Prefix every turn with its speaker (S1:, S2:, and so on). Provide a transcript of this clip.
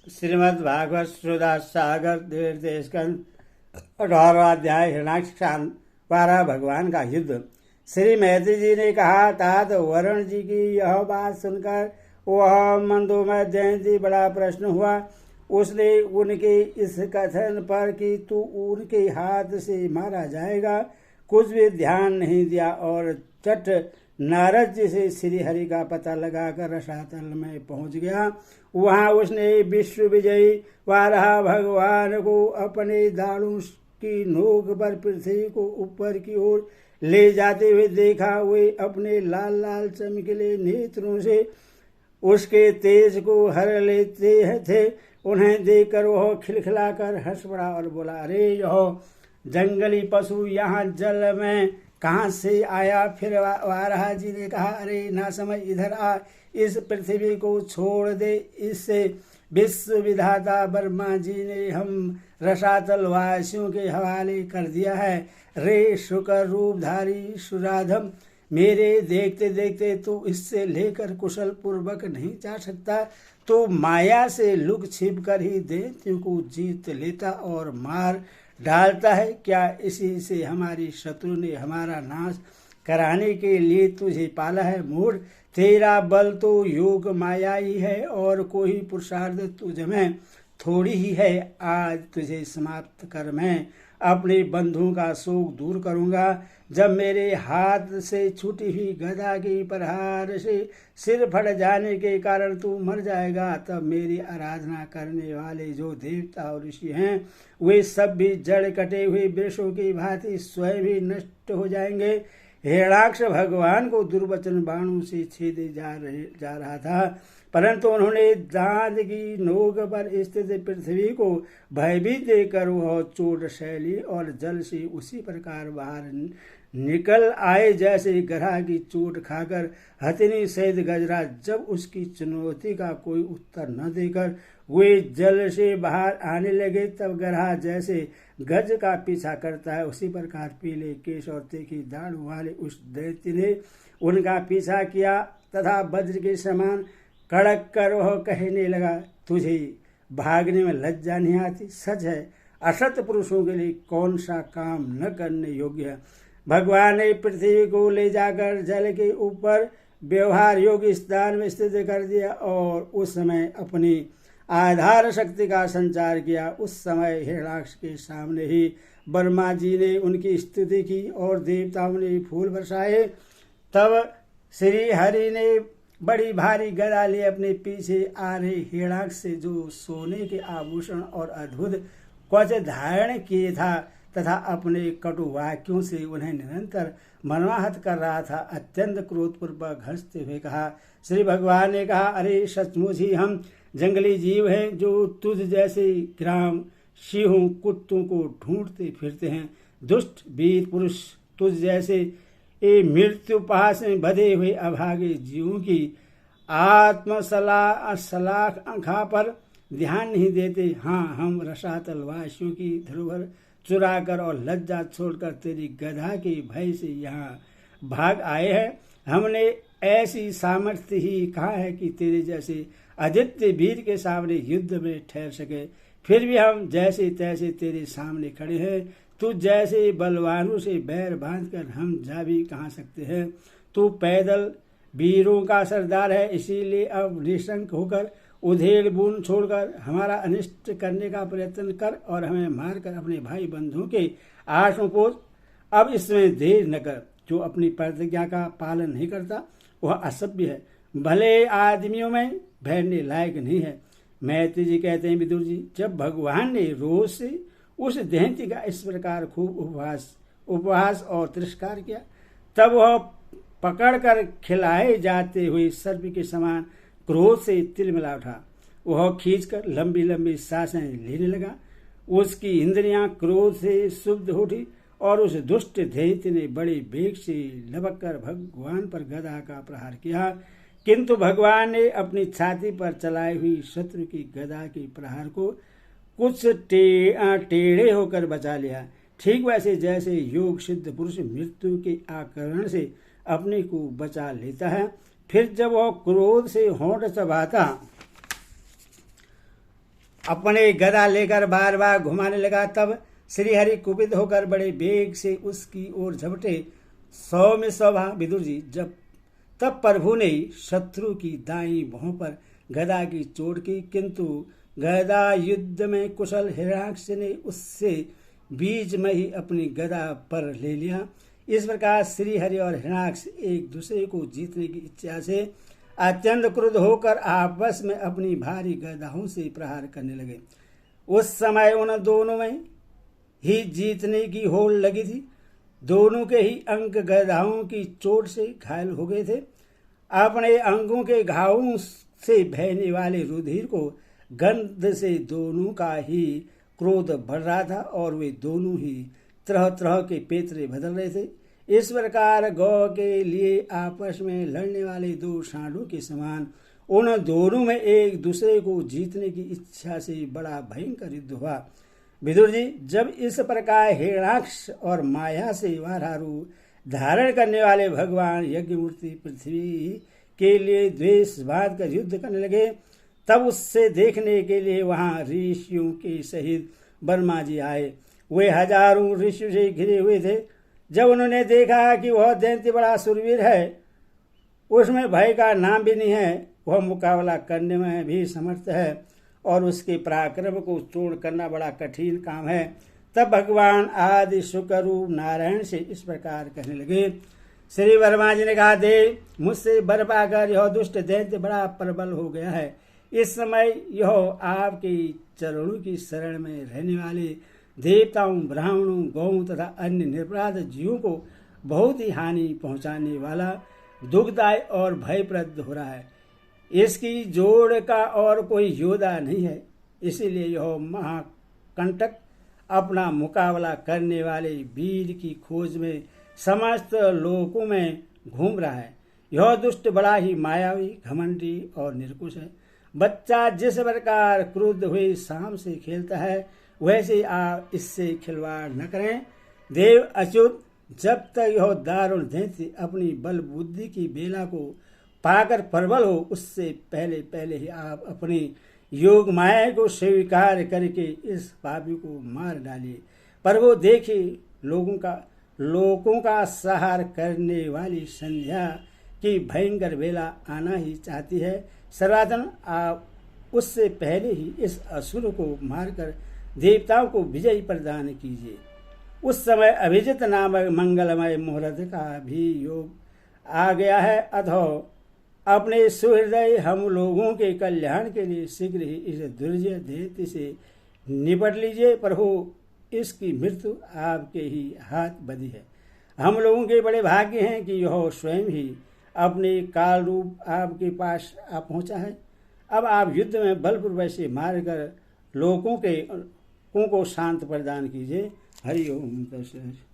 S1: श्रीमद्भागवत सुधा सागर देश स्कंद 18वां अध्याय हिरण्याक्ष 12 भगवान का युद्ध। श्री मैत्री जी ने कहा, तात वरुण जी की यह बात सुनकर वह मंदोमय जयंती बड़ा प्रश्न हुआ। उसने उनके इस कथन पर कि तू उनके हाथ से मारा जाएगा कुछ भी ध्यान नहीं दिया और चट नारद जी से श्री हरि का पता लगाकर रसातल में पहुंच गया। वहां उसने विश्व विजयी वाराह भगवान को अपने दाढ़ों की नोक पर पृथ्वी को ऊपर की ओर ले जाते हुए देखा। वे अपने लाल लाल चमकीले नेत्रों से उसके तेज को हर लेते थे। उन्हें देखकर वह खिलखिलाकर हंस पड़ा और बोला, अरे यह जंगली पशु यहाँ जल में कहाँ से आया? फिर वाराह जी ने कहा, अरे ना समझ, इधर आ, इस पृथ्वी को छोड़ दे। इससे विश्व विधाता ब्रह्मा जी ने हम रसातल वासियों के हवाले कर दिया है। रे शुकर रूपधारी सुराधम, मेरे देखते देखते तू इससे लेकर कुशल पूर्वक नहीं जा सकता। तो माया से लुक छिप कर ही दैत्यों को जीत लेता और मार डालता है। क्या इसी से हमारी शत्रु ने हमारा नाश कराने के लिए तुझे पाला है? मूढ़, तेरा बल तो योग माया ही है और कोई पुरुषार्थ तुझ में थोड़ी ही है। आज तुझे समाप्त कर मैं अपने बंधुओं का शोक दूर करूंगा। जब मेरे हाथ से छूटी हुई गदा की प्रहार से सिर फट जाने के कारण तू मर जाएगा, तब मेरी आराधना करने वाले जो देवता और ऋषि हैं वे सब भी जड़ कटे हुए वृक्षों की भांति स्वयं भी नष्ट हो जाएंगे। हिरण्याक्ष भगवान को दुर्वचन बाणों से छेदे जा रहा था, परंतु उन्होंने दांत की नोक पर स्थित पृथ्वी को भयभीत देकर वह चोट शैली और जल से उसी प्रकार बाहर निकल आए जैसे गधा की चोट खाकर हथिनी सहित गजराज जब उसकी चुनौती का कोई उत्तर न देकर वे जल से बाहर आने लगे, तब गधा जैसे गज का पीछा करता है उसी प्रकार पीले केश और तीखी दाढ़ वाले उस दैत्य ने उनका पीछा किया तथा वज्र के समान कड़क कर वह कहने लगा, तुझे भागने में लज्जा नहीं आती? सच है, असत पुरुषों के लिए कौन सा काम न करने योग्य है। भगवान ने पृथ्वी को ले जाकर जल के ऊपर व्यवहार योग्य स्थान में स्थित कर दिया और उस समय अपनी आधार शक्ति का संचार किया। उस समय हिरण्याक्ष के सामने ही ब्रह्मा जी ने उनकी स्तुति की और देवताओं ने फूल बरसाए। तब श्री हरि ने बड़ी भारी गदा लिए अपने पीछे आ रहे हिरण्याक्ष से जो सोने के आभूषण और अद्भुत कवच धारण किए था तथा अपने कटु वाक्यों से उन्हें निरंतर मनवाहत कर रहा था, अत्यंत क्रोधपूर्वक हंसते हुए कहा। श्री भगवान ने कहा, अरे सचमुच ही हम जंगली जीव हैं जो तुझ जैसे ग्राम सिंहों कुत्तों को ढूंढते फिरते हैं। दुष्ट वीर पुरुष तुझ जैसे ये मृत्यु पास में बधे हुए अभागे जीवों की आत्मसलाखा पर ध्यान नहीं देते। हाँ, हम रसातल वासियों की धरोहर चुराकर और लज्जा छोड़कर तेरी गधा के भय से यहाँ भाग आए हैं। हमने ऐसी सामर्थ्य ही कहा है कि तेरे जैसे आदित्य वीर के सामने युद्ध में ठहर सके। फिर भी हम जैसे तैसे तेरे सामने खड़े हैं। तू जैसे बलवानों से बैर बांधकर हम जा भी कहाँ सकते हैं। तू पैदल वीरों का सरदार है, इसीलिए अब निशंक होकर उधेड़ बुन छोड़कर हमारा अनिष्ट करने का प्रयत्न कर और हमें मारकर अपने भाई बंधुओं के आश्रम पहुंच। अब इसमें देर न कर। जो अपनी प्रतिज्ञा का पालन नहीं करता वह असभ्य है, भले आदमियों में भयने लायक नहीं है। मैत्री जी कहते हैं, विदुर जी, जब भगवान ने रोज से उस दैत्य का इस प्रकार खूब उपहास और तिरस्कार किया, तब वह पकड़कर खिलाए जाते हुए सर्प के समान क्रोध से तिलमिला उठा। वह खींचकर लंबी लंबी सांसें लेने लगा। उसकी इंद्रियां क्रोध से शुद्ध उठी और उस दुष्ट दैत्य ने बड़े वेग से लपक कर भगवान पर गदा का प्रहार किया, किंतु भगवान ने अपनी छाती पर चलाई हुई शत्रु की गदा के प्रहार को कुछ टेढ़े होकर बचा लिया। ठीक वैसे जैसे योग सिद्ध पुरुष मृत्यु के आक्रमण से अपने को बचा लेता है। फिर जब वह क्रोध से होंठ चबाता अपने गदा लेकर बार बार घुमाने लगा। तब श्रीहरि कुपित होकर बड़े वेग से उसकी ओर झपटे। 100 में 100 भाग विदुर जी। जब तब प्रभु ने शत्रु की दाईं भौं पर गदा की चोट की, किंतु गदा युद्ध में कुशल हिरण्याक्ष ने उससे बीच में ही अपनी गदा पर ले लिया। इस प्रकार श्रीहरि और हिरण्याक्ष एक दूसरे को जीतने की इच्छा से अत्यंत क्रुद्ध होकर आपस में अपनी भारी गदाओं से प्रहार करने लगे। उस समय उन दोनों में ही जीतने की होड़ लगी थी। दोनों के ही अंग गदाओं की चोट से घायल हो गए थे। अपने अंगों के घावों से बहने वाले रुधिर को गंध से दोनों का ही क्रोध बढ़ रहा था और वे दोनों ही तरह तरह के पेतरे बदल रहे थे। इस प्रकार गौ के लिए आपस में लड़ने वाले दो सांडों के समान उन दोनों में एक दूसरे को जीतने की इच्छा से बड़ा भयंकर युद्ध हुआ। विदुर जी, जब इस प्रकार हिरण्याक्ष और माया से वारा रूप धारण करने वाले भगवान यज्ञमूर्ति पृथ्वी के लिए द्वेष बांध कर युद्ध करने लगे, तब उससे देखने के लिए वहां ऋषियों के सहित ब्रह्मा जी आए। वे हजारों ऋषियों से घिरे हुए थे। जब उन्होंने देखा कि वह दैत्य बड़ा सुरवीर है, उसमें भय का नाम भी नहीं है, वह मुकाबला करने में भी समर्थ है और उसके पराक्रम को चूर्ण करना बड़ा कठिन काम है, तब भगवान आदि शुक्ररूप नारायण से इस प्रकार कहने लगे। श्री वर्मा जी ने कहा, देव, मुझसे वर पाकर यह दुष्ट दैत्य बड़ा प्रबल हो गया है। इस समय यह आपके चरणों की शरण में रहने वाले देवताओं, ब्राह्मणों, गौओं तथा अन्य निरपराध जीवों को बहुत ही हानि पहुंचाने वाला, दुखदायी और भयप्रद हो रहा है। इसकी जोड़ का और कोई योद्धा नहीं है, इसीलिए यह महाकंटक अपना मुकाबला करने वाले वीर की खोज में समस्त लोकों में घूम रहा है। यह दुष्ट बड़ा ही मायावी, घमंडी और निर्कुश है। बच्चा जिस प्रकार क्रुद्ध हुए शाम से खेलता है, वैसे आप इससे खिलवाड़ न करें। देव अच्युत, जब तक यह दारुण दैत्य अपनी बल बुद्धि की बेला को पाकर प्रबल हो, उससे पहले पहले ही आप अपनी योग माया को स्वीकार करके इस पापी को मार डालिए। पर वो देखिए, लोगों का सहार करने वाली संध्या की भयंकर बेला आना ही चाहती है। सर्वात्मन, आप उससे पहले ही इस असुर को मारकर देवताओं को विजय प्रदान कीजिए। उस समय अभिजित नामक मंगलमय मुहूर्त का भी योग आ गया है। अथवा अपने सुहृदय हम लोगों के कल्याण के लिए शीघ्र ही इस दुर्जय दैत्य से निपट लीजिए। प्रभु, इसकी मृत्यु आपके ही हाथ बधी है। हम लोगों के बड़े भाग्य हैं कि यह स्वयं ही अपने काल रूप आपके पास आ पहुंचा है। अब आप युद्ध में बलपूर्वक से मारकर लोगों को शांत प्रदान कीजिए। हरि ओम तत्सत।